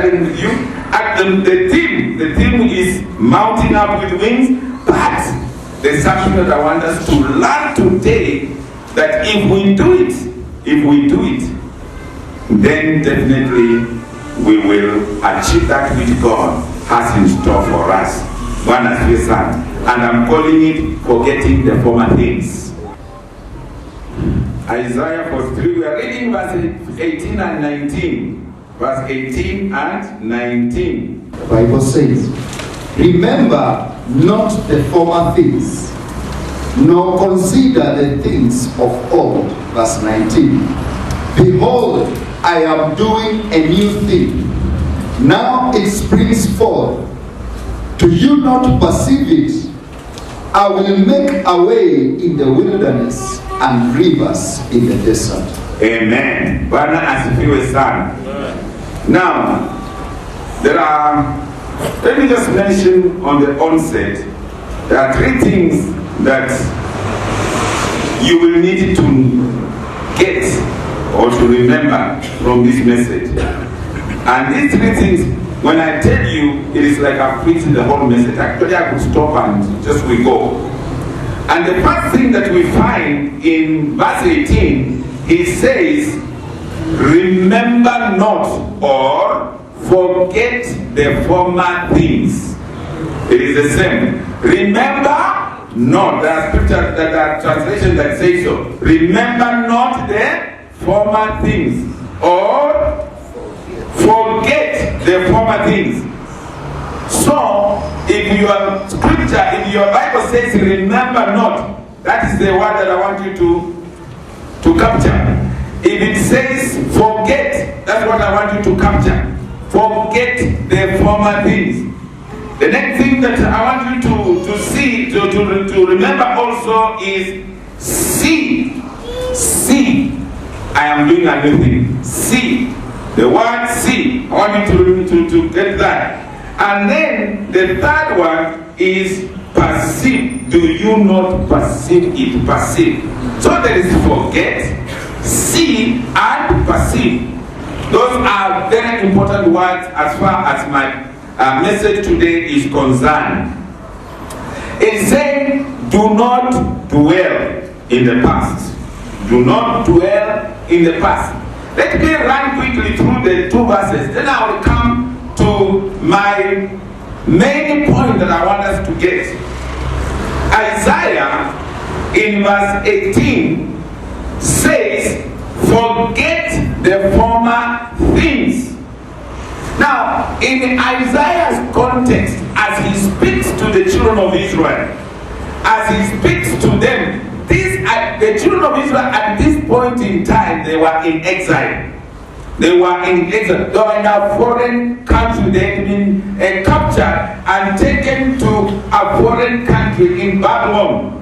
sharing with you. The theme is mounting up with wings, but there's something that I want us to learn today, that if we do it, then definitely we will achieve that which God has in store for us. And I'm calling it forgetting the former things. Isaiah 43, we are reading verse 18 and 19. Verse 18 and 19. The Bible says, remember not the former things, nor consider the things of old. Verse 19. Behold, I am doing a new thing. Now it springs forth. Do you not perceive it? I will make a way in the wilderness and rivers in the desert. Amen. Bwana asifiwe sana. Now, let me just mention on the onset, there are three things that you will need to get or to remember from this message. And these three things, when I tell you, it is like I've preached the whole message. Actually, I could stop and just we go. And the first thing that we find in verse 18, he says, remember not or forget the former things. It is the same. Remember not. There are scriptures, there are translations that say so. Remember not the former things, or forget the former things. So, if your scripture, if your Bible says remember not, that is the word that I want you to capture. If it says forget, that's what I want you to capture. Forget the former things. The next thing that I want you to see, to remember also is see. See. I am doing a new thing. See. The word see. I want you to get that. And then the third one is perceive. Do you not perceive it? Perceive. So there is forget, see, and perceive. Those are very important words as far as my message today is concerned. It's saying, do not dwell in the past. Do not dwell in the past. Let me run quickly through the two verses. Then I will come to my main point that I want us to get. Isaiah in verse 18 says, forget the former things. Now, in Isaiah's context, as he speaks to the children of Israel, as he speaks to them, the children of Israel at this point in time, they were in exile. They were in exile. They were in a foreign country. They had been captured and taken to a foreign country in Babylon.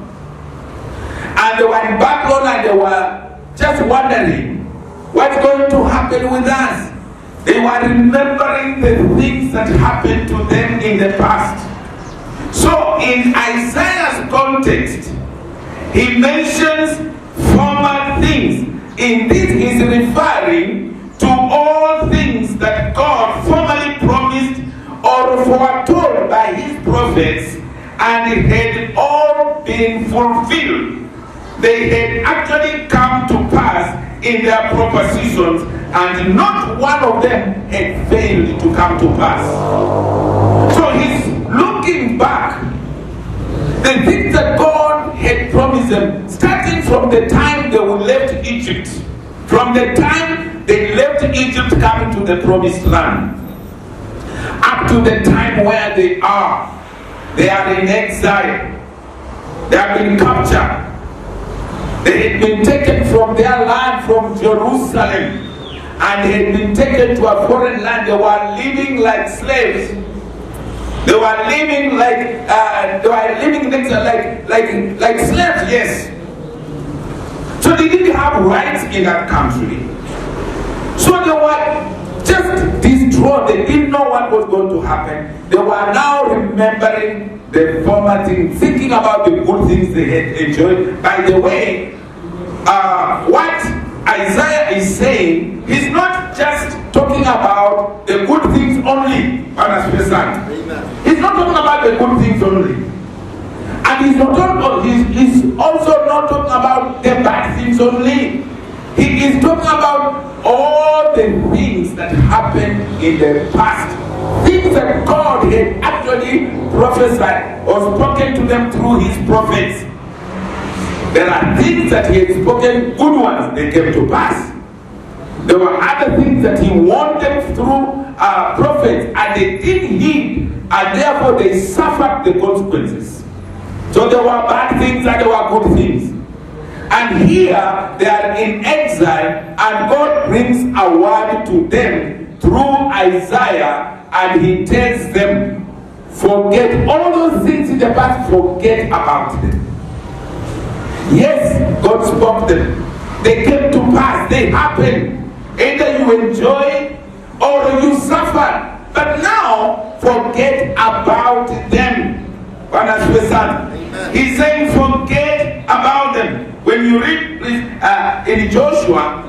And they were in Babylon and they were just wondering, what's going to happen with us? They were remembering the things that happened to them in the past. So in Isaiah's context, he mentions former things. In this, he's referring to all things that God formerly promised or foretold by his prophets, and it had all been fulfilled. They had actually come to pass in their proper seasons, and not one of them had failed to come to pass. So he's looking back, the things that God had promised them, starting from the time they left Egypt, from the time they left Egypt coming to the promised land, up to the time where they are in exile, they have been captured, they had been taken from their land, from Jerusalem, and they had been taken to a foreign land. They were living like slaves. They were living like slaves, yes. So they didn't have rights in that country. So they were just destroyed. They didn't know what was going to happen. They were now remembering the former things, thinking about the good things they had enjoyed. By the way, what Isaiah is saying, he's not just talking about the good things only. Understand? He's not talking about the good things only. And he's also not talking about the bad things only. He is talking about all the things that happened in the past. Things that God had actually prophesied or spoken to them through his prophets. There are things that he had spoken, good ones, they came to pass. There were other things that he warned them through prophets, and they didn't heed, and therefore they suffered the consequences. So there were bad things and there were good things. And here they are in exile, and God brings a word to them through Isaiah, and he tells them, forget all those things in the past, forget about them. Yes, God spoke them. They came to pass, they happened. Either you enjoy or you suffer. But now, forget about them. He's saying, forget about them. When you read in Joshua,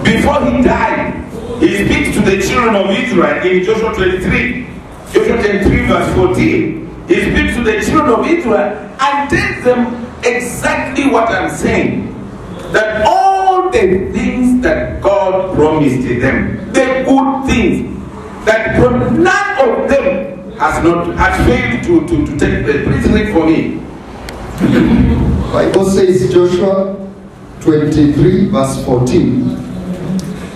before he died, he speaks to the children of Israel in Joshua 23. Joshua 23 verse 14. He speaks to the children of Israel and tells them exactly what I'm saying. That all the things that God promised them, the good things, that none of them has failed to take place. Please read for me. Bible says Joshua 23 verse 14.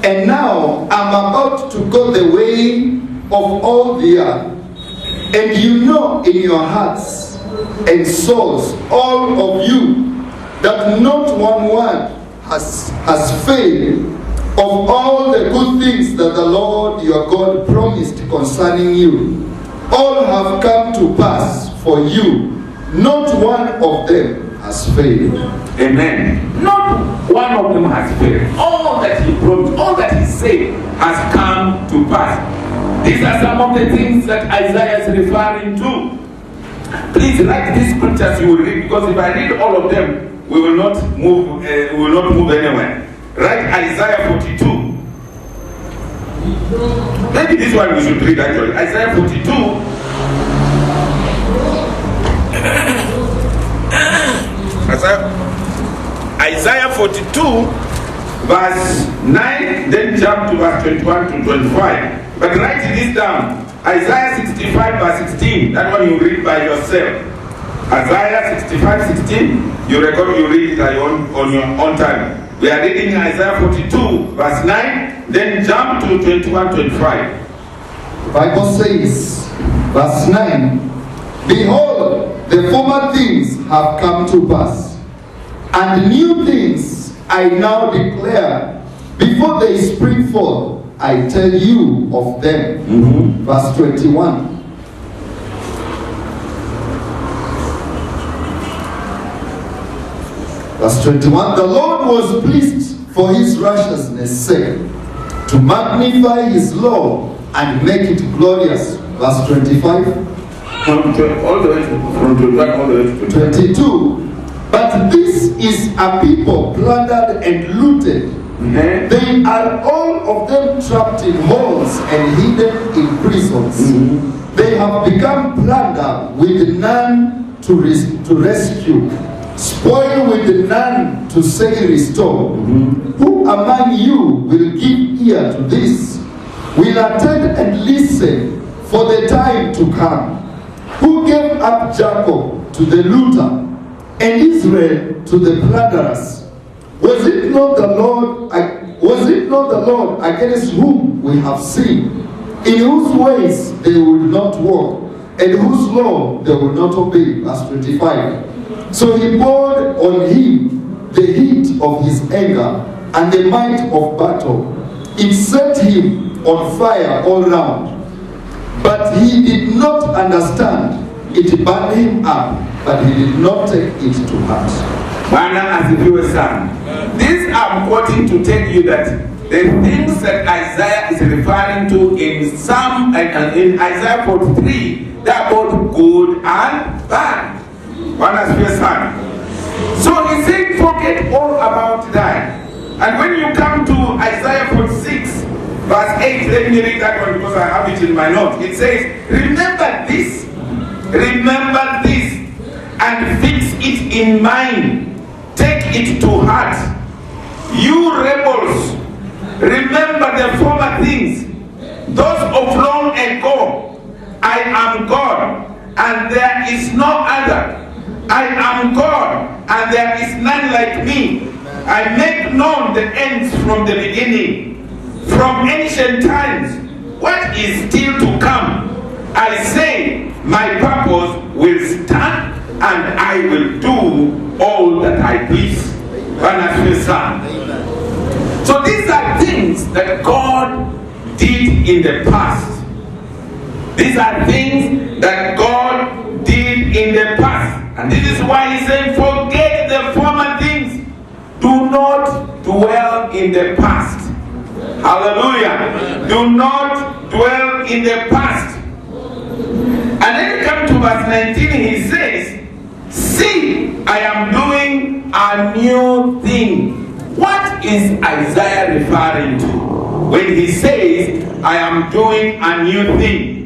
And now I'm about to go the way of all the earth, and you know in your hearts and souls, all of you, that not one word has failed of all the good things that the Lord your God promised concerning you. All have come to pass for you. Not one of them has failed. Amen. Not one of them has failed. All that he promised, all that he said has come to pass. These are some of the things that Isaiah is referring to. Please write these scriptures you will read, because if I read all of them, we will not move anywhere. Write Isaiah 42. Maybe this one we should read actually. Isaiah 42. Isaiah 42 verse 9, then jump to verse 21 to 25. But write this down. Isaiah 65 verse 16. That one you read by yourself. Isaiah 65 16. You read it on your own time. We are reading Isaiah 42 verse 9, then jump to 21 25. The Bible says, verse 9, behold, the former things have come to pass, and new things I now declare. Before they spring forth, I tell you of them. Verse 21. Verse 21. The Lord was pleased for his righteousness' sake to magnify his law and make it glorious. Verse 25. From 21 all the way to 22. But this is a people plundered and looted. They are all of them trapped in holes and hidden in prisons. They have become plunder with none to rescue, spoil with none to say restore. Who among you will give ear to this? Will attend and listen for the time to come? Who gave up Jacob to the looter and Israel to the plunderers? Was it not the Lord against whom we have sinned, in whose ways they would not walk, and whose law they would not obey? Verse 25. So he poured on him the heat of his anger and the might of battle. It set him on fire all round. But he did not understand. It burned him up, but he did not take it to heart. As if you were son. This I'm quoting to tell you that the things that Isaiah is referring to in Isaiah 43, they are both good and bad. As if you were son. So he said, forget all about that. And when you come to Isaiah 46, verse 8. Let me read that one because I have it in my notes. It says, remember this, and fix it in mind. Take it to heart. You rebels, remember the former things, those of long ago. I am God, and there is no other. I am God, and there is none like me. I make known the ends from the beginning, from ancient times. What is still to come? I say, my purpose will stand, and I will do all that I please. So these are things that God did in the past. These are things that God did in the past. And this is why he said, forget the former things. Do not dwell in the past. Hallelujah. Do not dwell in the past. And then you come to verse 19, he says, see, I am doing a new thing. What is Isaiah referring to when he says, I am doing a new thing?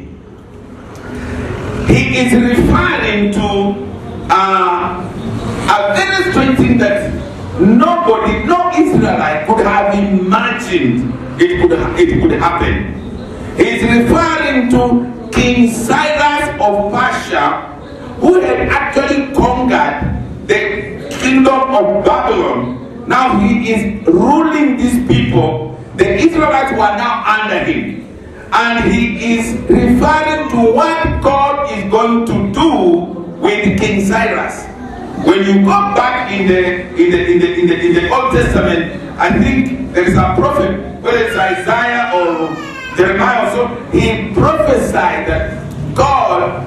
He is referring to a very strange thing that nobody, no Israelite could have imagined it could happen. He is referring to King Cyrus of Persia, who had actually conquered the kingdom of Babylon. Now he is ruling these people. The Israelites were now under him. And he is referring to what God is going to do with King Cyrus. When you go back in the Old Testament, I think there is a prophet, whether it's Isaiah or Jeremiah or so, he prophesied that God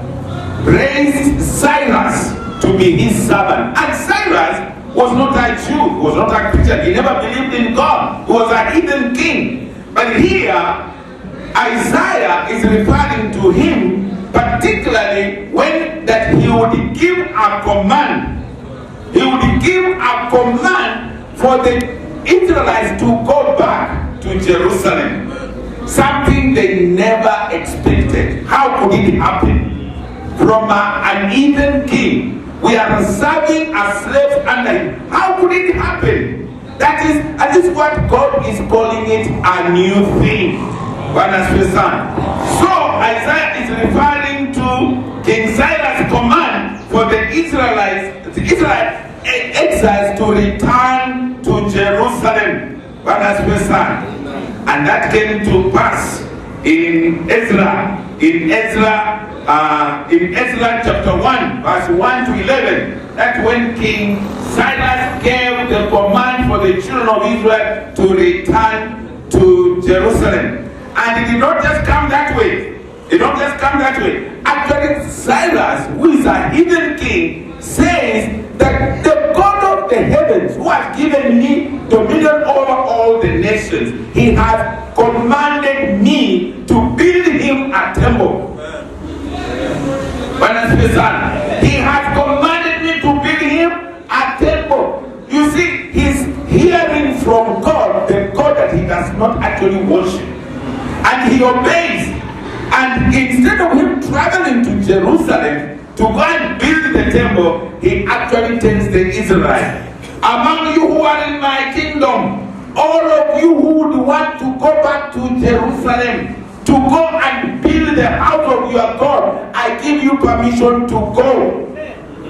raised Cyrus to be his servant. And Cyrus was not a Jew, was not a Christian. He never believed in God. He was a heathen king. But here, Isaiah is referring to him, particularly when that he would give a command. He would give a command for the Israelites to go back to Jerusalem. Something they never expected. How could it happen? From an heathen king, we are serving as slaves under him. How could it happen? That is what God is calling it, a new thing. So Isaiah is referring to King Cyrus' command for the Israelites, exiles to return to Jerusalem. And that came to pass in Ezra chapter 1, verse 1 to 11. That's when King Cyrus gave the command for the children of Israel to return to Jerusalem. And it did not just come that way. It did not just come that way. Actually, Cyrus, who is a heathen king, says that the God of the heavens, who has given me dominion over all the nations, he has commanded me to build him a temple. He has commanded me to build him a temple. You see, he's hearing from God, the God that he does not actually worship. And he obeys. And instead of him traveling to Jerusalem to go and build the temple, he actually tells the Israelites, among you who are in my kingdom, all of you who would want to go back to Jerusalem, to go and build the house of your God, I give you permission to go.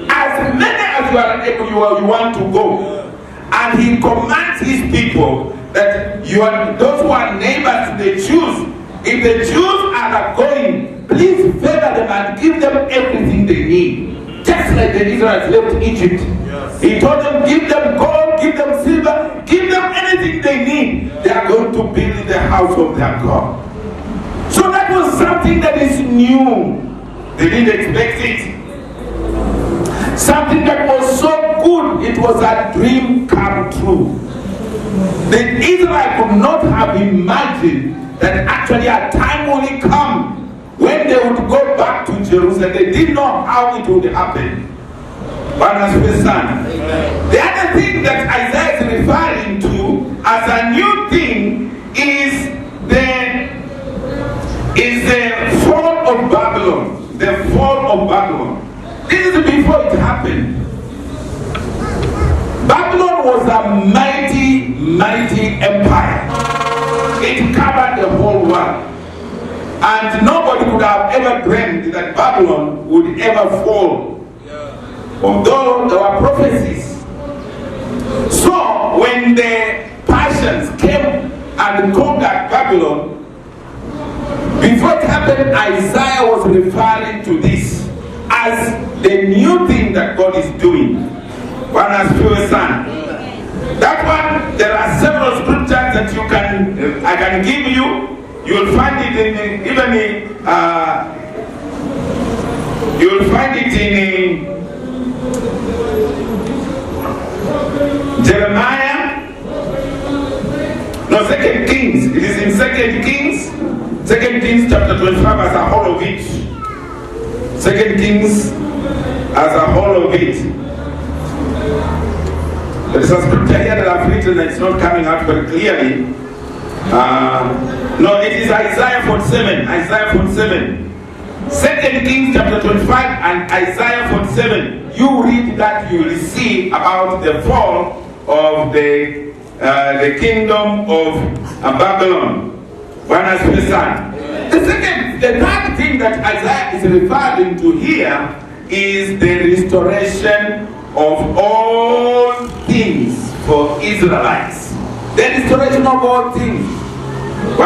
As many as you are able, you want to go. And he commands his people that those who are neighbors to the Jews, if the Jews are going, please favor them and give them everything they need. Just like the Israelites left Egypt. Yes. He told them, give them gold, give them silver, give them anything they need. They are going to build the house of their God. So that was something that is new. They didn't expect it. Something that was so good, it was a dream come true. The Israelites could not have imagined that actually a time will come when they would go back to Jerusalem. They didn't know how it would happen. But as we stand, the other thing that Isaiah is referring to as a new thing is the the fall of Babylon. This is before it happened. Babylon was a mighty, mighty empire. It covered the whole world. And nobody would have ever dreamed that Babylon would ever fall. Although there were prophecies. So when the Persians came and conquered Babylon, before it happened, Isaiah was referring to this as the new thing that God is doing. One has pure son. That one, there are several scriptures that I can give you. You'll find it in you'll find it in Jeremiah. No, 2 Kings. It is in 2 Kings. 2 Kings chapter 25 as a whole of it. 2 Kings as a whole of it. There is a scripture here that I've written that it's not coming out very clearly. No, it is Isaiah 47. Isaiah 47. 2 Kings chapter 25 and Isaiah 47. You read that, you will see about the fall of the kingdom of Babylon. The third thing that Isaiah is referring to here is the restoration of all things for Israelites. The restoration of all things. The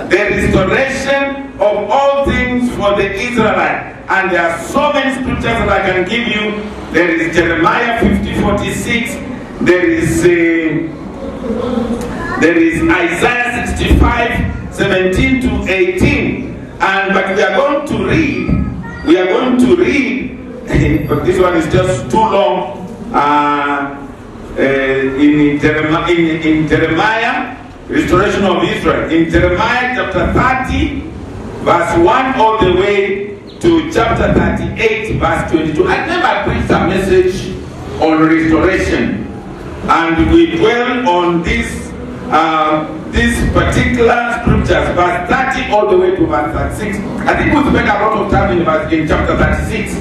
restoration of all things for the Israelites. And there are so many scriptures that I can give you. There is Jeremiah 50:46. There is Isaiah 65:17 to 18. But we are going to read, but this one is just too long. In Jeremiah, restoration of Israel. In Jeremiah chapter 30, verse 1 all the way to chapter 38, verse 22. I never preached a message on restoration, and we dwell on this particular scriptures, verse 30 all the way to verse 36. I think we spent a lot of time in chapter 36.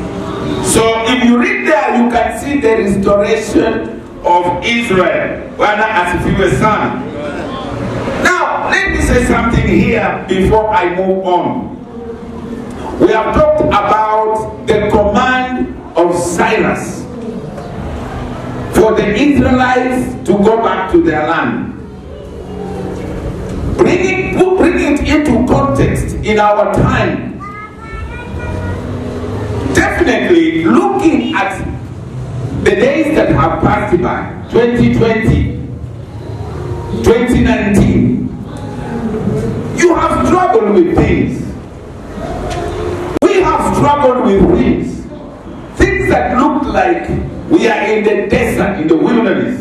So if you read there, you can see the restoration of Israel, whether as if he was son. Now, let me say something here before I move on. We have talked about the command of Cyrus for the Israelites to go back to their land. Bring it into context in our time. Definitely looking at the days that have passed by, 2020, 2019, you have struggled with things. We have struggled with things that look like we are in the desert, in the wilderness.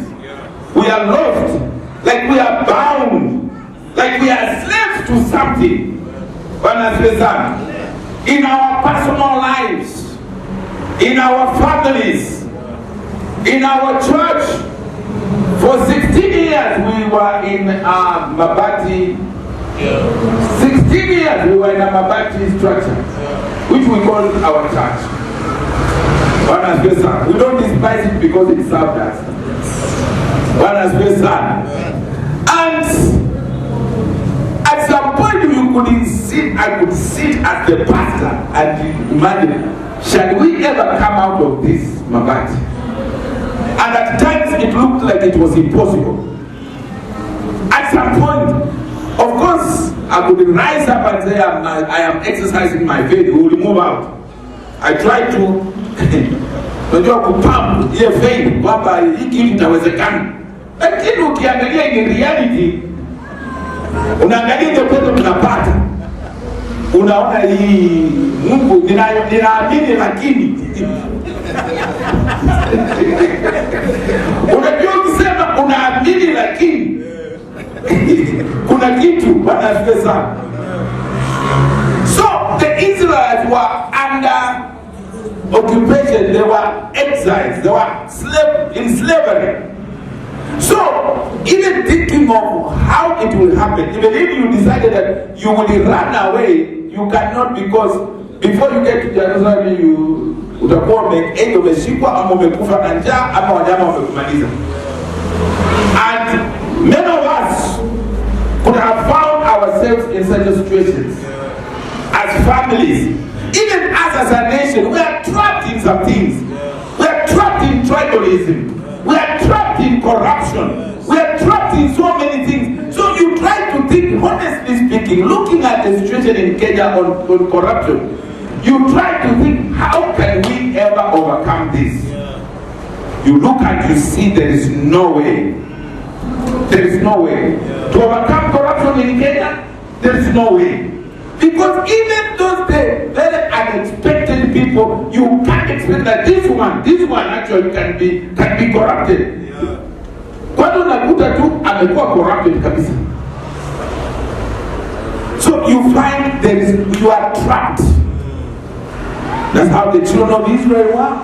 We are lost, like we are bound, like we are slaves to something. In our personal lives, in our families, in our church. For 16 years we were in Mabati. 16 years we were in a Mabati structure, which we call our church. We don't despise it because it served us. And at some point I could sit as the pastor and imagine, shall we ever come out of this Mabati? And at times it looked like it was impossible. At some point, of course, I could rise up and say, I am exercising my faith, we will move out. I tried to kupump hiyo faith kwamba hiki kitu kitawezekana. Lakini ukiangalia in reality, unaangalia ile pesa tunapata, unaona hii Mungu ninaamini, lakini unajua ukisema unaamini lakini kuna kitu wanafesa. So the Israelites were under occupation, they were exiles, they were in slavery. So even thinking of how it will happen, even if you decided that you will run away, you cannot, because before you get to Jerusalem utakuwa either umeshikwa ama umekufa na njaa ama wanyama wamekumaliza. And many of us could have found ourselves in such situations as families, even us as a nation. We are trapped in some things. We are trapped in tribalism. We are trapped in corruption. We are trapped in so many things. So you try to think, honestly speaking, looking at the situation in Kenya on corruption, you try to think, how can we ever overcome this? You look and you see there is no way. There is no way. To overcome corruption in Kenya, there is no way. Because even those very unexpected people, you can't expect that this one actually can be corrupted. Kwani unakuta tu amekuwa corrupted kabisa. So you find you are trapped. That's how the children of Israel were.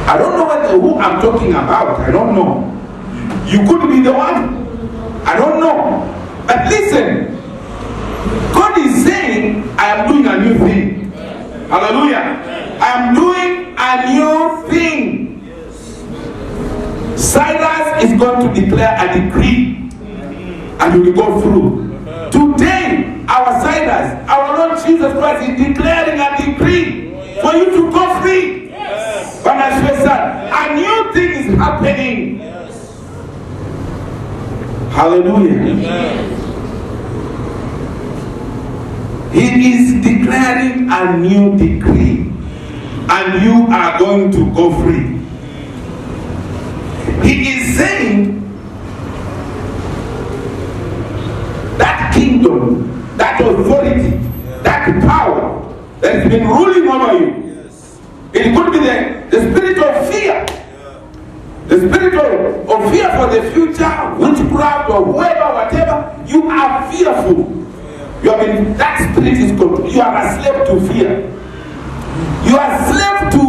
I don't know who I'm talking about. I don't know. You could be the one. I don't know. But listen, God is saying, I am doing a new thing. Hallelujah. I am doing a new thing. Cyrus is going to declare a decree and we will go through. Today, our Cyrus, our Lord Jesus Christ is declaring a decree for you to go free. But as we said, a new thing is happening. Hallelujah. He is declaring a new decree and you are going to go free. He is saying that kingdom, that authority, that power that has been ruling over you, it could be the spirit of fear, the spirit of fear for the future, witchcraft or whoever, whatever. You are fearful. That spirit is controlled. You are a slave to fear. You are a slave to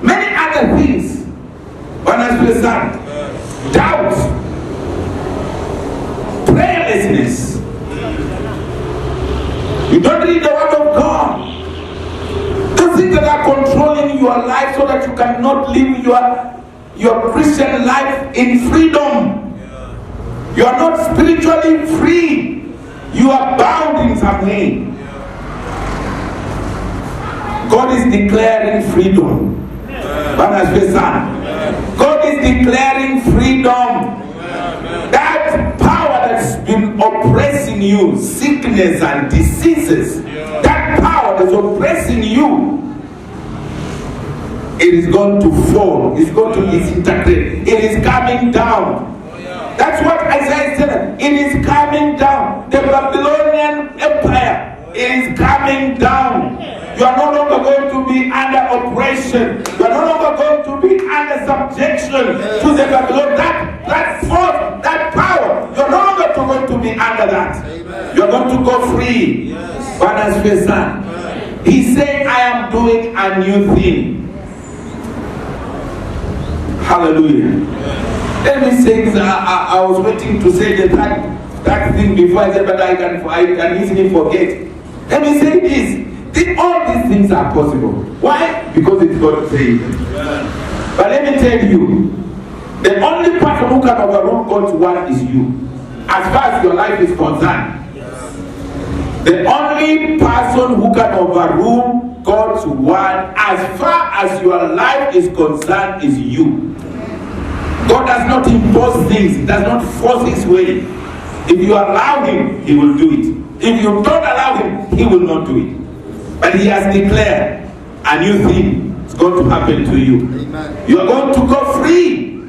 many other things. One has present doubt, prayerlessness. You don't read the word of God. Those things that are controlling your life so that you cannot live your Christian life in freedom. You are not spiritually free. You are bound in some way. God is declaring freedom. God is declaring freedom. That power that's been oppressing you, sickness and diseases, that power that's oppressing you, it is going to fall. It's going to disintegrate. It is coming down. That's what Isaiah said. It is coming down. The Babylonian Empire, it is coming down. You are no longer going to be under oppression. You are no longer going to be under subjection to the Babylon. That force, that power, you are no longer going to be under that. You are going to go free. He said, I am doing a new thing. Hallelujah. Let me say, I was waiting to say that thing before I said, but I can easily forget. Let me say this. All these things are possible. Why? Because it's God saying. But let me tell you, the only person who can overrule God's word is you. As far as your life is concerned. The only person who can overrule God's word as far as your life is concerned is you. God does not impose things. He does not force his way. If you allow him, he will do it. If you don't allow him, he will not do it. But he has declared a new thing is going to happen to you. Amen. You are going to go free.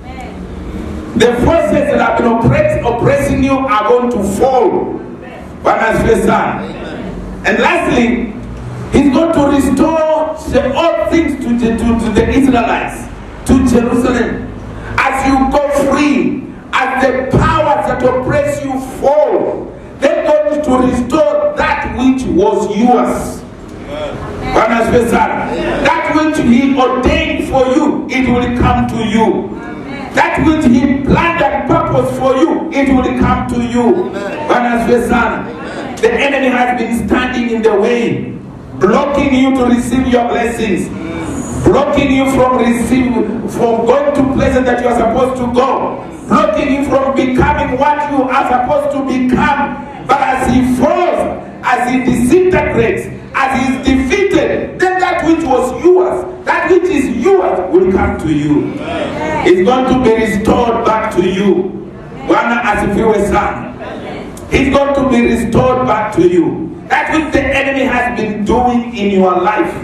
Amen. The forces that have been oppressing you are going to fall. And lastly, he's going to restore all things to the Israelites, to Jerusalem. As you go free, as the powers that oppress you fall, they're going to restore that which was yours. That which he ordained for you, it will come to you. That which he planned and purposed for you, it will come to you. The The enemy has been standing in the way, blocking you to receive your blessings, blocking you from going to places that you are supposed to go, blocking you from becoming what you are supposed to become. But as he falls, as he disintegrates, as he is defeated, then that which was yours, that which is yours, will come to you. It's going to be restored back to you. Bwana asifiwe sana. It's going to be restored back to you. That which the enemy has been doing in your life,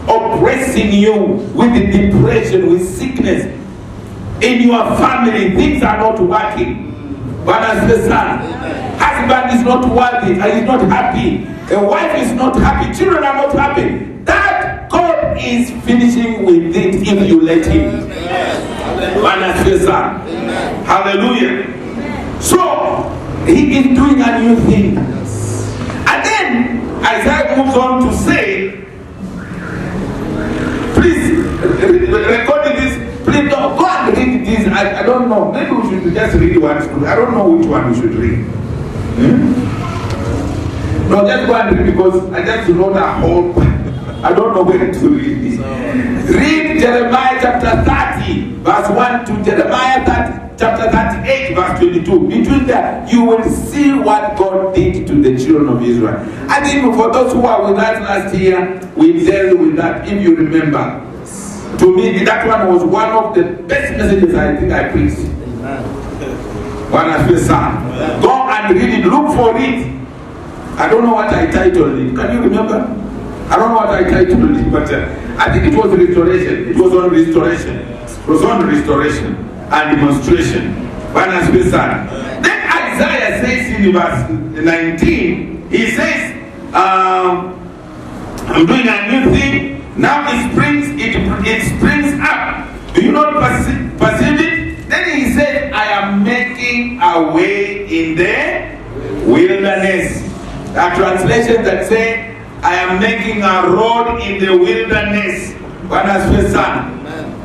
oppressing you with the depression, with sickness, in your family, things are not working. Bwana asifiwe sana. Husband is not worthy, he's not happy. A wife is not happy, children are not happy. That God is finishing with it if you let him. Hallelujah. So he is doing a new thing. And then Isaiah moves on to say, please record this. Please don't go and read this. I don't know. Maybe we should just read one. I don't know which one we should read. No, just go and read, because I just wrote a whole. I don't know where to read this. Read Jeremiah chapter 30, verse 1 to Jeremiah chapter 38, verse 22. Between that, you will see what God did to the children of Israel. I think for those who were with us last year, we dealt with that, if you remember. To me, that one was one of the best messages I think I preached. One has been son. Go and read it, look for it. I don't know what I titled it. Can you remember? I don't know what I titled it, but I think it was restoration. It was on restoration. It was on restoration and demonstration. One has been son. Then Isaiah says in verse 19, he says, I'm doing a new thing. Now it springs up. Do you not perceive it? Then he said, I am making a way in the wilderness. A translation that say, I am making a road in the wilderness.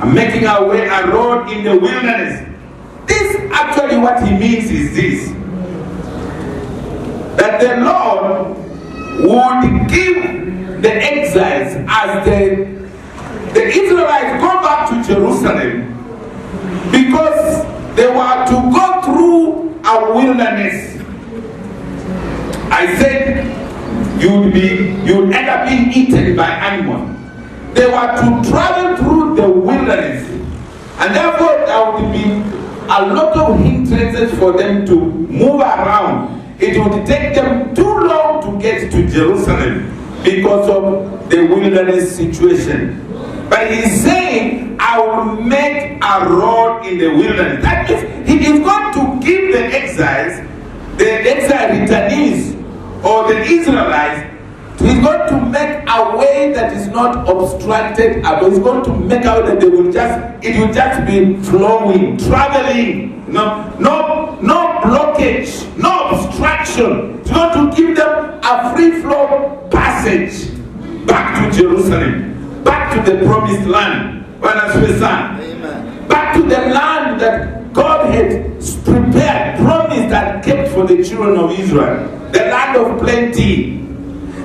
I'm making a road in the wilderness. This actually what he means is this. That the Lord would give the exiles, as the Israelites go back to Jerusalem, because they were to go through a wilderness. I said you'd end up being eaten by animals. They were to travel through the wilderness, and therefore there would be a lot of hindrances for them to move around. It would take them too long to get to Jerusalem because of the wilderness situation. But he's saying, I will make a road in the wilderness. That means he is going to give the exiles, the exile returnees, or the Israelites, he's going to make a way that is not obstructed. He's going to make a way that it will just be flowing, traveling. No blockage, no obstruction. It's going to give them a free flow passage back to Jerusalem, back to the promised land. Amen. Back to the land that God had prepared, promised, and kept for the children of Israel. The land of plenty,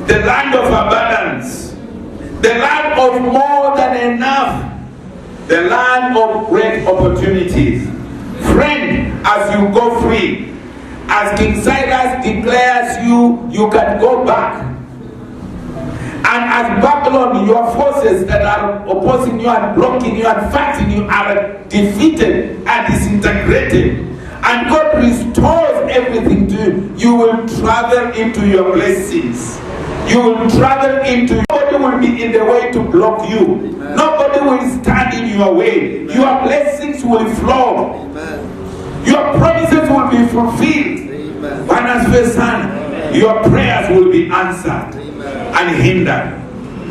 the land of abundance, the land of more than enough, the land of great opportunities. Friend, as you go free, as King Cyrus declares you can go back. And as Babylon, your forces that are opposing you and blocking you and fighting you are defeated and disintegrated, and God restores everything to you, you will travel into your blessings. You will travel into, nobody will be in the way to block you. Amen. Nobody will stand in your way. Amen. Your blessings will flow. Amen. Your promises will be fulfilled. Amen. Your prayers will be answered. Amen. And hindered.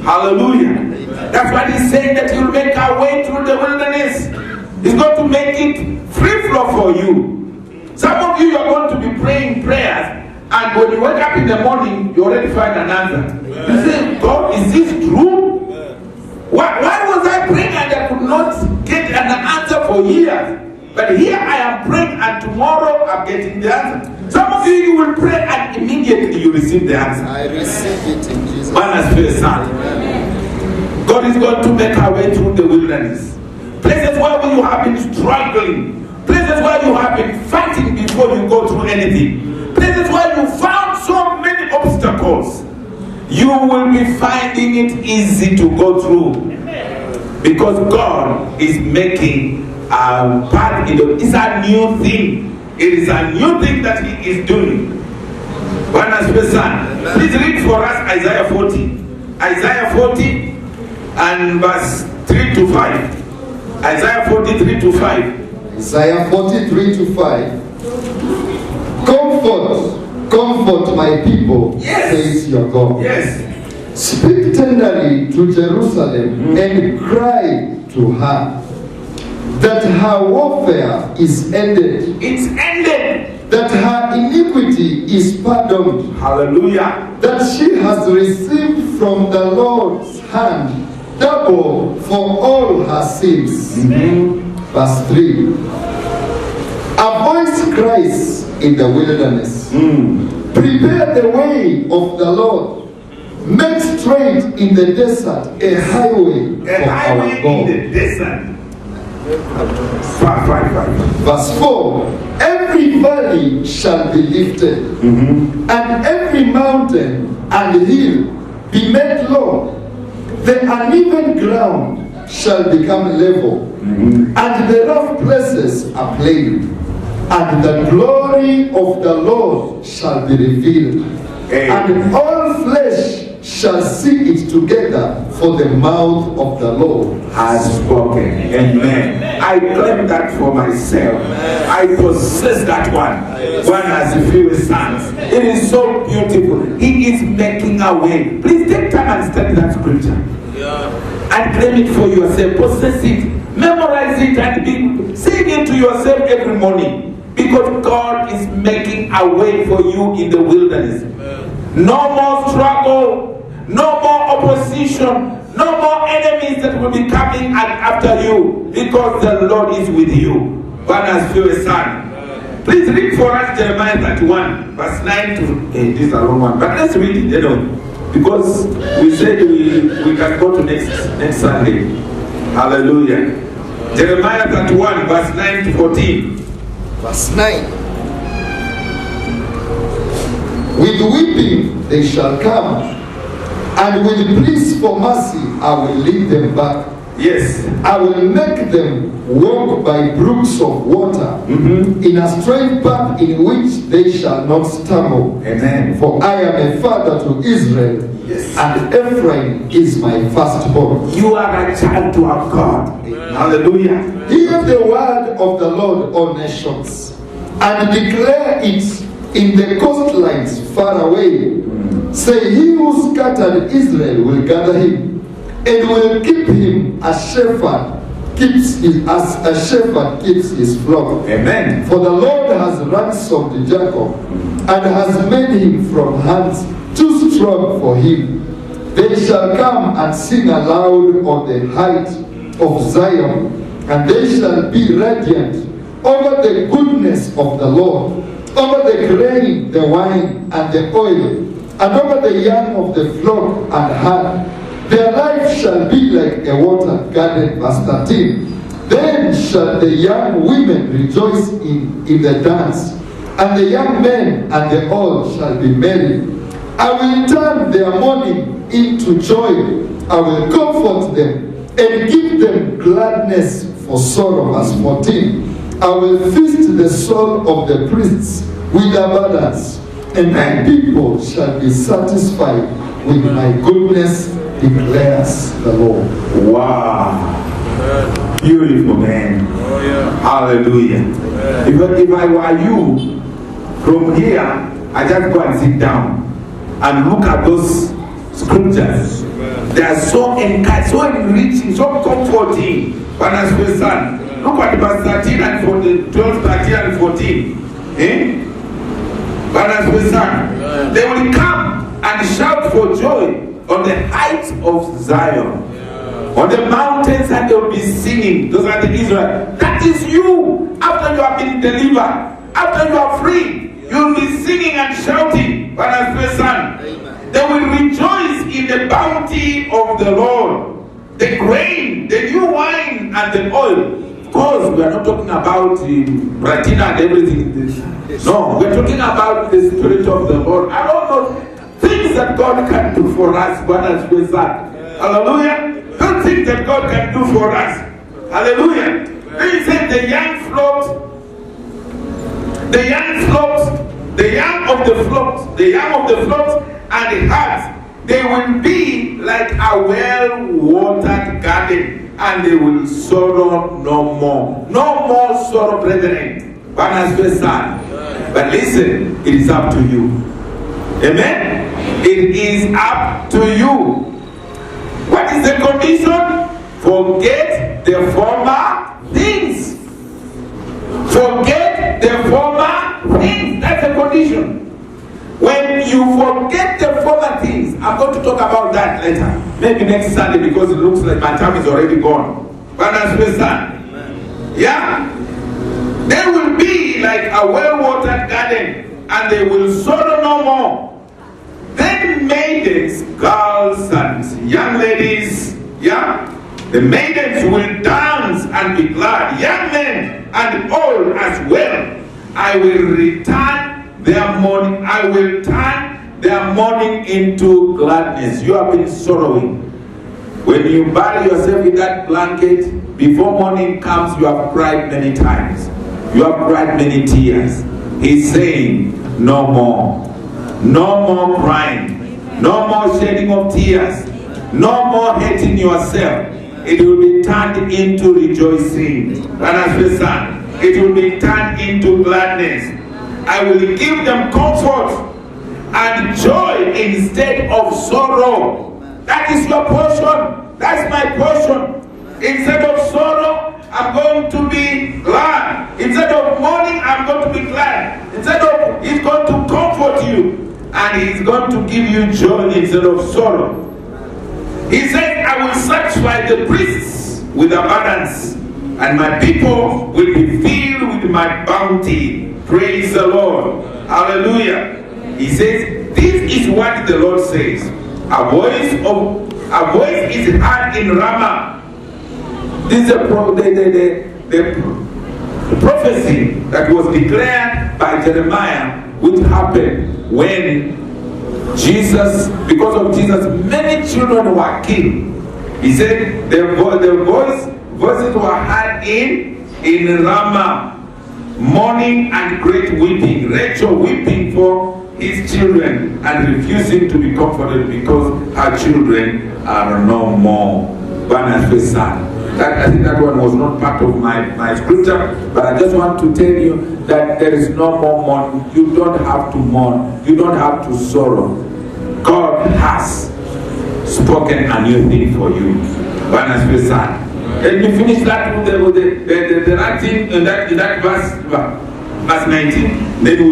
Hallelujah. Amen. That's why he's saying that he'll make our way through the wilderness. He's going to make it free flow for you. Some of you are going to be praying prayers, and when you wake up in the morning, you already find an answer. Amen. You say, God, is this true? Why was I praying and I could not get an answer for years? But here I am praying, and tomorrow I'm getting the answer. Some of of you, you will pray and immediately you receive the answer. I receive it in Jesus' name. God is going to make our way through the wilderness. Places where you have been struggling. Places where you have been fighting before you go through anything. Places where you found so many obstacles. You will be finding it easy to go through. Because God is making a part in it. It's a new thing. It is a new thing that He is doing. Please read for us Isaiah 40. Isaiah 40 and verse 3 to 5. Isaiah 43 to 5. Isaiah 43 to 5. Comfort my people, yes, says your God. Yes. Speak tenderly to Jerusalem and cry to her that her warfare is ended. It's ended. That her iniquity is pardoned. Hallelujah. That she has received from the Lord's hand double for all her sins. Verse 3. A voice cries in the wilderness. Prepare the way of the Lord. Make straight in the desert a highway for our God. In the desert. Verse 4. Every valley shall be lifted, and every mountain and hill be made low. The uneven ground shall become level, and the rough places are plain. And the glory of the Lord shall be revealed, and all flesh shall see it together, for the mouth of the Lord has spoken. Amen. I claim that for myself. I possess that one. One has few sons. It is so beautiful. He is making a way. Please take time and study that scripture. And claim it for yourself. Possess it. Memorize it and sing it to yourself every morning. Because God is making a way for you in the wilderness. No more struggle. No more opposition. No more enemies that will be coming after you. Because the Lord is with you. God has filled a son. Please read for us Jeremiah 31, verse 9 to... this is a long one. But let's read it, because we said we can go to next Sunday. Hallelujah. Jeremiah 31, verse 9 to 14. Verse 9. With weeping they shall come, and with pleas for mercy I will lead them back. Yes. I will make them walk by brooks of water, in a straight path in which they shall not stumble. Amen. For I am a father to Israel, yes, and Ephraim is my firstborn. You are a child to our God. Amen. Hallelujah. Hear the word of the Lord, all nations, and declare it in the coastlines far away. Say, he who scattered Israel will gather him, and will keep him as a shepherd keeps his flock. Amen. For the Lord has ransomed Jacob, and has made him from hands too strong for him. They shall come and sing aloud on the height of Zion, and they shall be radiant over the goodness of the Lord, over the grain, the wine, and the oil, and over the young of the flock and herd. Their life shall be like a watered garden. Verse 13. Then shall the young women rejoice in the dance, and the young men and the old shall be merry. I will turn their mourning into joy. I will comfort them and give them gladness for sorrow. Verse 14. I will feast the soul of the priests with abundance, and my people shall be satisfied with my goodness, declares the Lord. Wow. Beautiful, man. Oh, yeah. Hallelujah. If I were you, from here, I just go and sit down and look at those scriptures. They are so enriching, so comforting. Look at verse 13 and 14, 12, 13 and 14. They will come and shout for joy on the heights of Zion. On the mountains, and they will be singing. Those are the Israel. That is you. After you have been delivered, after you are free, You'll be singing and shouting. They will rejoice in the bounty of the Lord. The grain, the new wine, and the oil. Of course, we are not talking about Bratina and everything. No, we're talking about the Spirit of the Lord. I don't know things that God can do for us. Hallelujah. Don't think that God can do for us. Hallelujah. Then he said the young flocks, the young of the flocks and the herds, they will be like a well-watered garden, and they will sorrow no more. No more sorrow, brethren. But listen, it is up to you. Amen? It is up to you. What is the condition? Forget the former things. Forget the former things. That's the condition. When you forget the former things, I'm going to talk about that later. Maybe next Sunday, because it looks like my time is already gone. But yeah? They will be like a well-watered garden, and they will sorrow no more. Then maidens, girls, and young ladies, yeah? The maidens will dance and be glad. Young men and old as well. I will turn their mourning into gladness. You have been sorrowing. When you bury yourself in that blanket, before morning comes, you have cried many times. You have cried many tears. He's saying, no more. No more crying. No more shedding of tears. No more hating yourself. It will be turned into rejoicing. It will be turned into gladness. I will give them comfort and joy instead of sorrow. That is your portion. That's my portion. Instead of sorrow, I'm going to be glad. Instead of mourning, I'm going to be glad. He's going to comfort you. And he's going to give you joy instead of sorrow. He said, I will satisfy the priests with abundance, and my people will be filled with my bounty. Praise the Lord. Hallelujah. He says, this is what the Lord says. A voice is heard in Ramah. This is the prophecy that was declared by Jeremiah, which happened when Jesus, because of Jesus, many children were killed. He said the voices were heard in Ramah, mourning and great weeping. Rachel weeping for his children and refusing to be comforted because her children are no more. I think that one was not part of my scripture, but I just want to tell you that there is no more mourning. You don't have to mourn. You don't have to sorrow. God has spoken a new thing for you. Let me finish that with the writing in that verse 19. Then we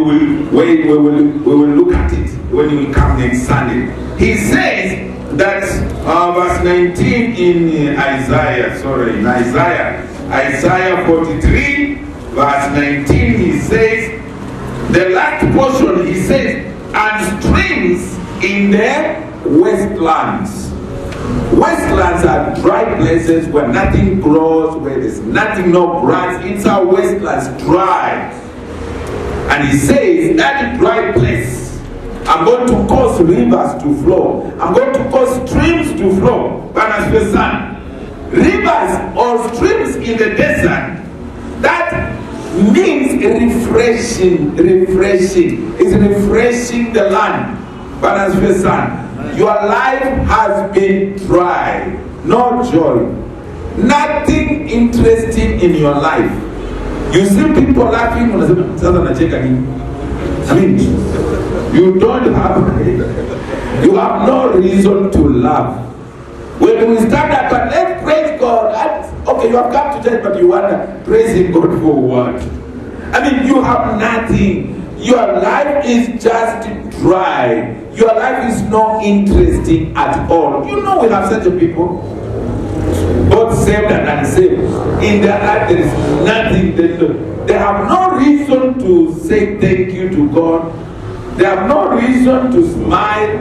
will look at it when we come next Sunday. He says that verse 19 in Isaiah 43, verse 19, he says, the last portion, he says, and streams in the wastelands. Wastelands are dry places where nothing grows, where there's nothing, no grass. It's our wastelands, dry. And he says, that dry place, I'm going to cause rivers to flow. I'm going to cause streams to flow. Rivers or streams in the desert, that means refreshing. It's refreshing the land. Your life has been dry. No joy. Nothing interesting in your life. You see people laughing. I mean, you have no reason to laugh. When we stand up and let's praise God, okay, you have come to church, but you want to praise Him God for what? I mean, you have nothing. Your life is just dry. Your life is not interesting at all. You know we have such a people, both saved and unsaved. In their life there is nothing. they have no reason to say thank you to God. They have no reason to smile.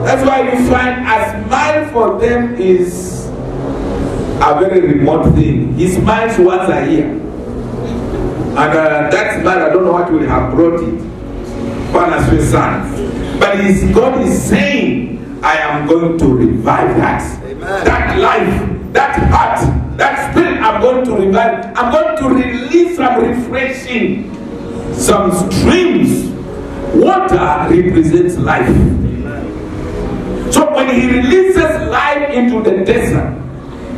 That's why you find a smile for them is a very remote thing. He smiles once a year. And that smile, I don't know what will have brought it. But God is saying, I am going to revive that. Amen. That life, that heart, that spirit, I'm going to revive. I'm going to release some refreshing, some streams. Water represents life. Amen. So when he releases life into the desert,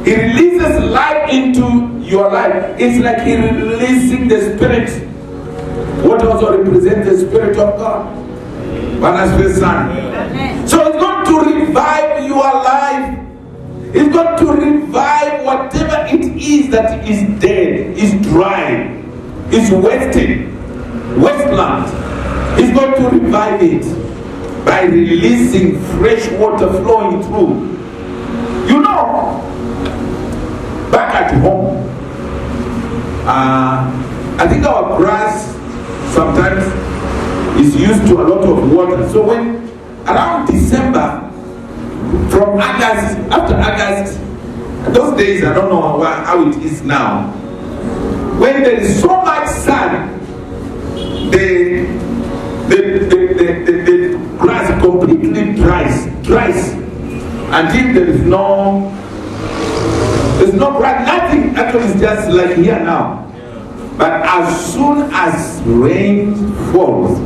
he releases life into your life. It's like he releasing the spirit. What also represents the spirit of God. Amen. So it's going to revive your life. It's going to revive whatever it is that is dead, is dry, is wasted, wasteland. It's going to revive it by releasing fresh water flowing through. You know, back at home, I think our grass sometimes is used to a lot of water. So when around December, from August, after August, those days I don't know how it is now. When there is so much sun, the grass completely dries until there's no grass, nothing. Actually, it's just like here now. But as soon as rain falls,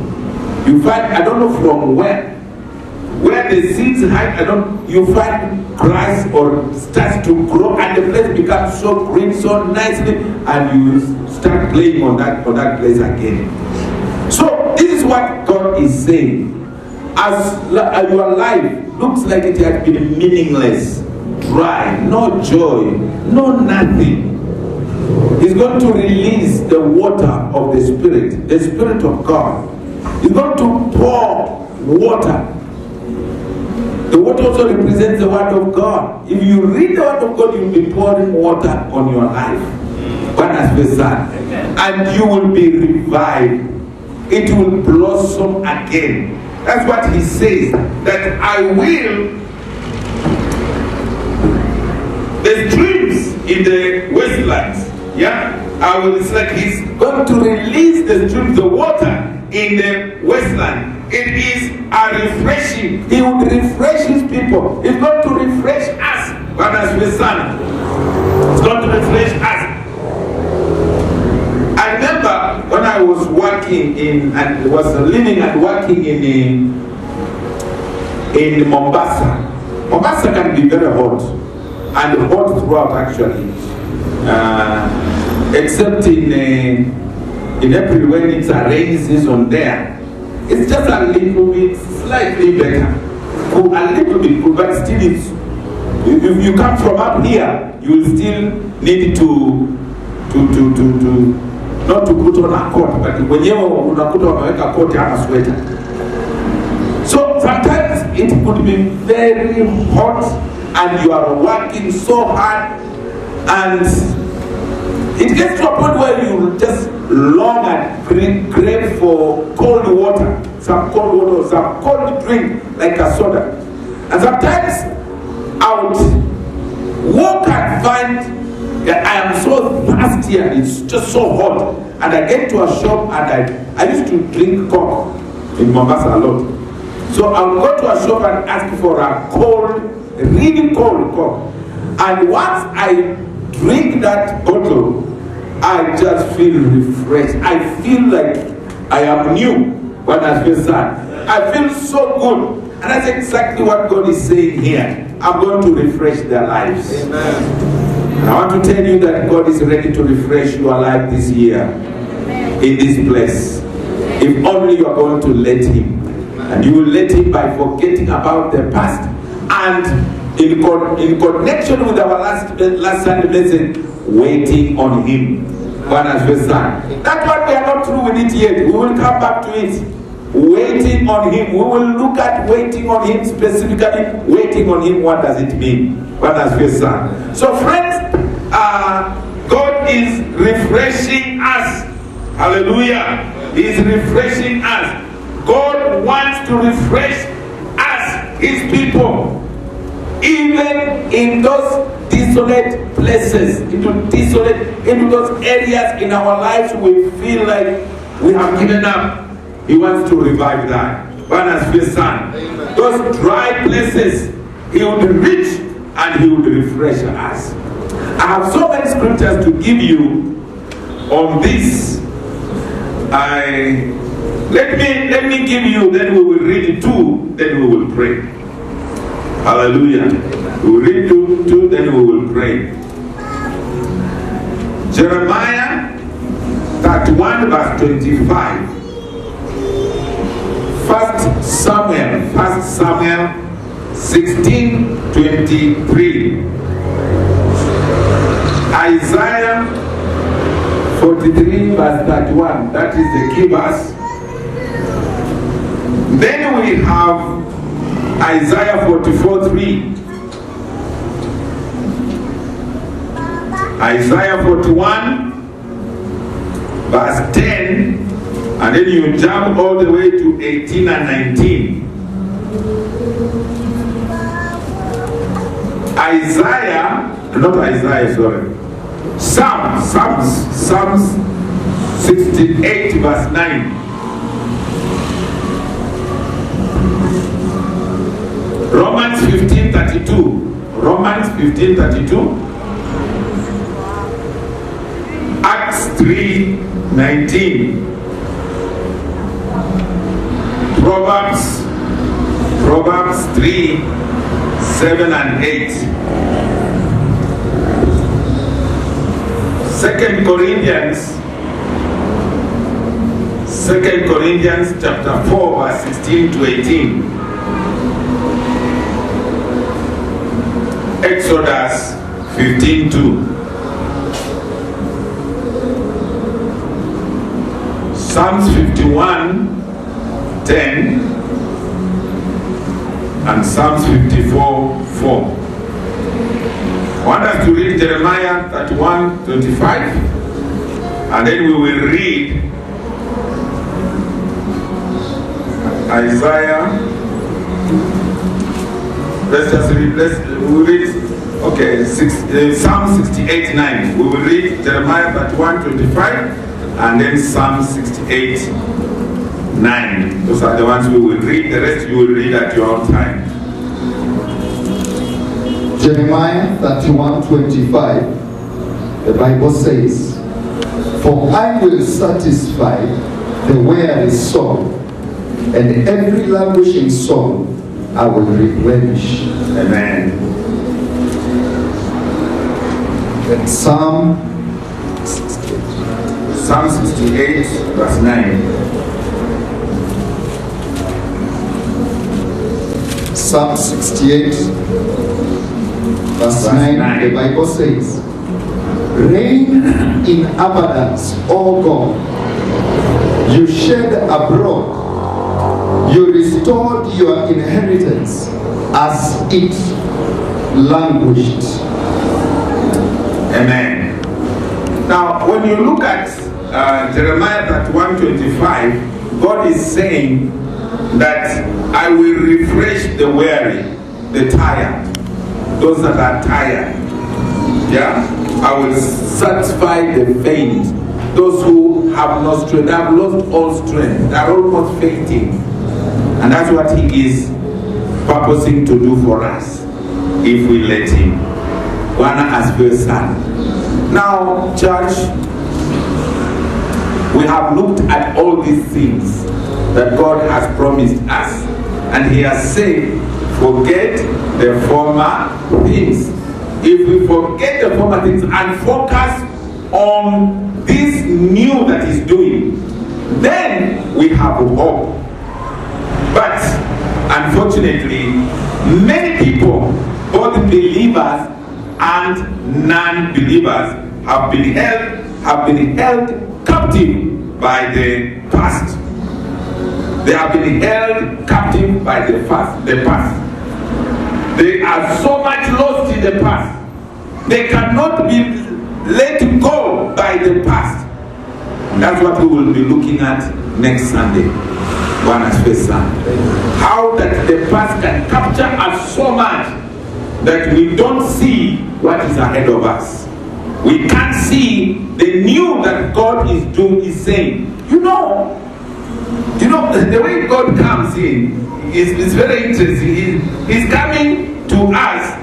you find, I don't know from where the seeds hide, you find grass or starts to grow and the place becomes so green, so nicely, and you start playing on that place again. So this is what God is saying. As your life looks like it has been meaningless, dry, no joy, no nothing, He's going to release the water of the Spirit of God. He's going to pour water. The water also represents the Word of God. If you read the Word of God, you'll be pouring water on your life. And you will be revived. It will blossom again. That's what he says. That I will. The streams in the wastelands. Yeah? It's like he's going to release the streams, the water in the wasteland. It is a refreshing. He will refresh his people. He's going to refresh us. It's going to refresh us. I remember when I was working living and working in Mombasa. Mombasa can be very hot, and hot throughout actually, except in April when it's a rainy season there. It's just a little bit, slightly better, cool, a little bit cool, but still it's. If you come from up here, you will still need to not to put on a coat, but when you unakuta wameweka coat ama sweater. So sometimes it could be very hot and you are working so hard and it gets to a point where you just long and crave for cold water, some cold drink like a soda. And sometimes I would walk and find that I am so thirsty and it's just so hot. And I get to a shop and I used to drink Coke in Mombasa a lot. So I would go to a shop and ask for a cold, really cold Coke. And once I drink that bottle, I just feel refreshed. I feel like I am new when I feel sad. I feel so good. And that's exactly what God is saying here. I'm going to refresh their lives. Amen. And I want to tell you that God is ready to refresh your life this year. Amen. In this place. If only you are going to let Him. And you will let Him by forgetting about the past. And in connection with our last Sunday message, waiting on Him. That's what we are not through with it yet. We will come back to it. Waiting on Him. We will look at waiting on Him specifically. Waiting on Him, what does it mean? So friends, God is refreshing us Hallelujah. He's refreshing us. God wants to refresh us, his people, even in those desolate places, into those areas in our lives we feel like we have given up. He wants to revive that. Those dry places, he would reach and he would refresh us. I have so many scriptures to give you on this. Let me give you, then we will read 2, then we will pray. Hallelujah. We will read 2, then we will pray. Jeremiah 31 verse 25. 1 Samuel 16:23. Isaiah 43 verse 31. That is the key verse. Then we have Isaiah 44:3. Isaiah 41 verse 10. And then you jump all the way to 18 and 19. Psalms 68 verse 9. Romans 15:32. Acts 3:19. Proverbs 3:7 and 8. 2 Corinthians chapter 4 verse 16 to 18. Exodus 15:2. Psalms 51:10 and Psalms 54:4. I want us to read Jeremiah 31:25 and then we will read Isaiah. Let's just read. We'll read. Okay, Psalm 68:9. We will read Jeremiah 31:25 and then Psalm 68:9. Those are the ones we will read. The rest you will read at your own time. Jeremiah 31:25. The Bible says, "For I will satisfy the weary soul, and every languishing soul I will replenish." Amen. And Psalm 68 verse 9. Psalm 68 verse 9, the Bible says, "Rain in abundance, O God, you shed abroad, you restored your inheritance as it languished." Amen. Now, when you look at Jeremiah 31:25, God is saying that I will refresh the weary, the tired, those that are tired. Yeah, I will satisfy the faint, those who have no strength, they have lost all strength, they are almost fainting. And that's what he is purposing to do for us if we let him. Bwana asifiwe sana. Now, church, we have looked at all these things that God has promised us. And he has said, forget the former things. If we forget the former things and focus on this new that he's doing, then we have hope. But unfortunately, many people, both believers and non-believers, have been held captive by the past. They have been held captive by the past. They are so much lost in the past. They cannot be let go by the past. That's what we will be looking at next Sunday. Bwana asifiwe sana. How that the past can capture us so much that we don't see what is ahead of us. We can't see the new that God is doing, is saying. You know, the way God comes in is very interesting. He's coming to us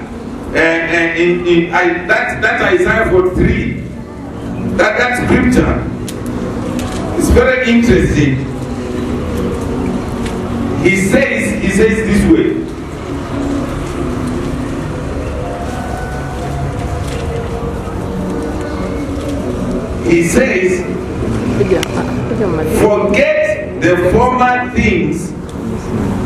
that's Isaiah 43. That scripture is very interesting. He says this way. He says, forget the former things,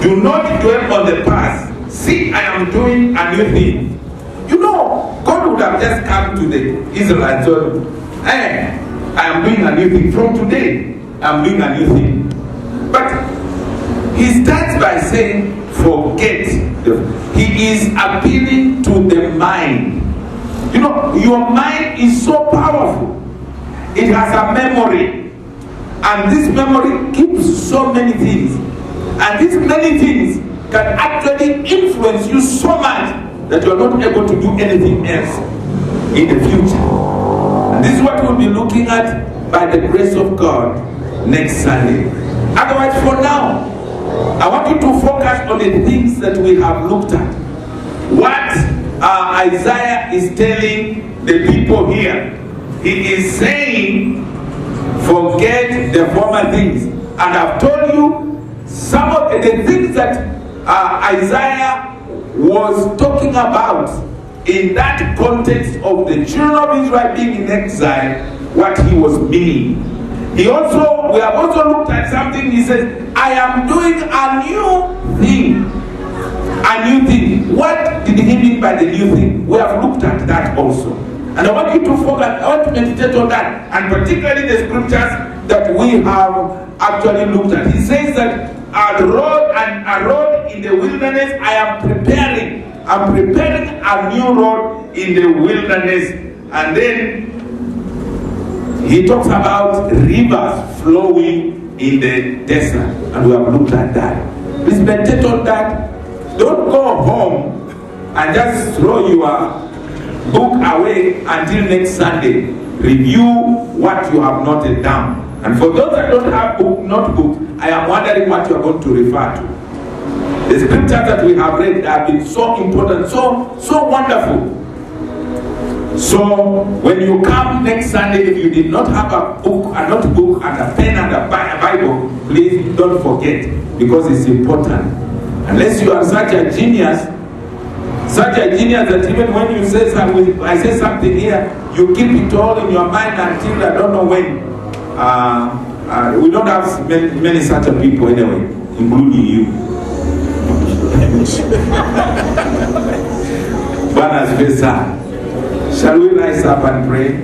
do not dwell on the past. See, I am doing a new thing. You know, God would have just come to the Israelites and told, hey, I am doing a new thing. From today, I am doing a new thing. But he starts by saying, forget. He is appealing to the mind. You know, your mind is so powerful. It has a memory. And this memory keeps so many things. And these many things can actually influence you so much that you are not able to do anything else in the future. And this is what we'll be looking at by the grace of God next Sunday. Otherwise, for now, I want you to focus on the things that we have looked at. What Isaiah is telling the people here. He is saying, forget the former things. And I've told you some of the things that Isaiah was talking about in that context of the children of Israel being in exile, what he was meaning. We have also looked at something. He says, I am doing a new thing. A new thing. What did he mean by the new thing? We have looked at that also. And I want you to focus, I want to meditate on that, and particularly the scriptures that we have actually looked at. He says that a road in the wilderness, I'm preparing a new road in the wilderness. And then he talks about rivers flowing in the desert, and we have looked at that. Please meditate on that. Don't go home and just throw your book away until next Sunday. Review what you have noted down. And for those that don't have notebook, I am wondering what you are going to refer to. The scriptures that we have read have been so important, so wonderful. So when you come next Sunday, if you did not have a notebook and a pen and a Bible, please don't forget, because it's important. Unless you are such a genius that even when you say something, I say something here, you keep it all in your mind until I don't know when. We don't have many such people anyway, including you. Shall we rise up and pray?